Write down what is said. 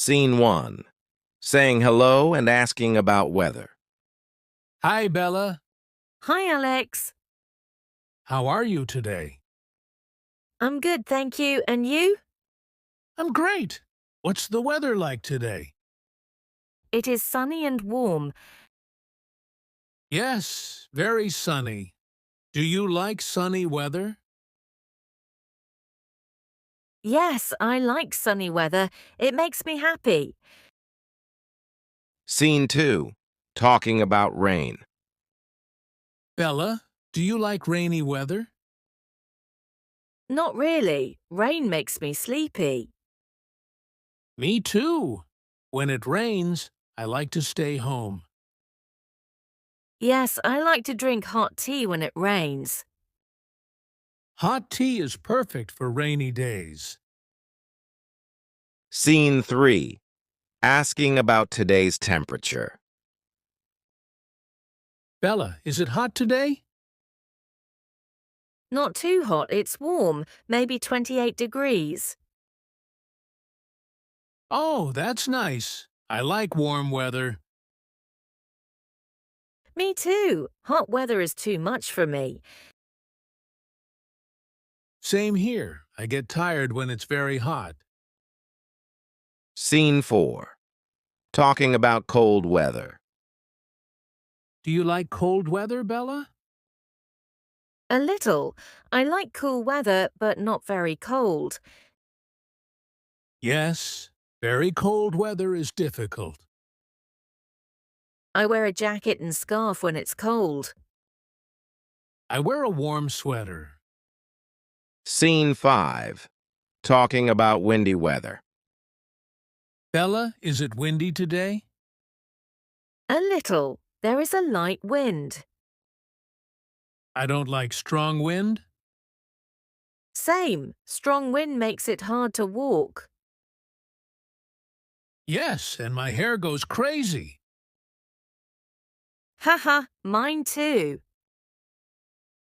Scene 1. Saying hello and asking about weather. Hi, Bella. Hi, Alex. How are you today? I'm good, thank you. And you? I'm great. What's the weather like today? It is sunny and warm. Yes, very sunny. Do you like sunny weather? Yes, I like sunny weather. It makes me happy. Scene 2. Talking about rain. Bella, do you like rainy weather? Not really. Rain makes me sleepy. Me too. When it rains, I like to stay home. Yes, I like to drink hot tea when it rains. Hot tea is perfect for rainy days. Scene 3. Asking about today's temperature. Bella, is it hot today? Not too hot, it's warm, maybe 28 degrees. Oh, that's nice. I like warm weather. Me too. Hot weather is too much for me. Same here. I get tired when it's very hot. Scene 4. Talking about cold weather. Do you like cold weather, Bella? A little. I like cool weather, but not very cold. Yes, very cold weather is difficult. I wear a jacket and scarf when it's cold. I wear a warm sweater. Scene 5. Talking about windy weather. Bella, is it windy today? A little. There is a light wind. I don't like strong wind. Same. Strong wind makes it hard to walk. Yes, and my hair goes crazy. Haha, mine too.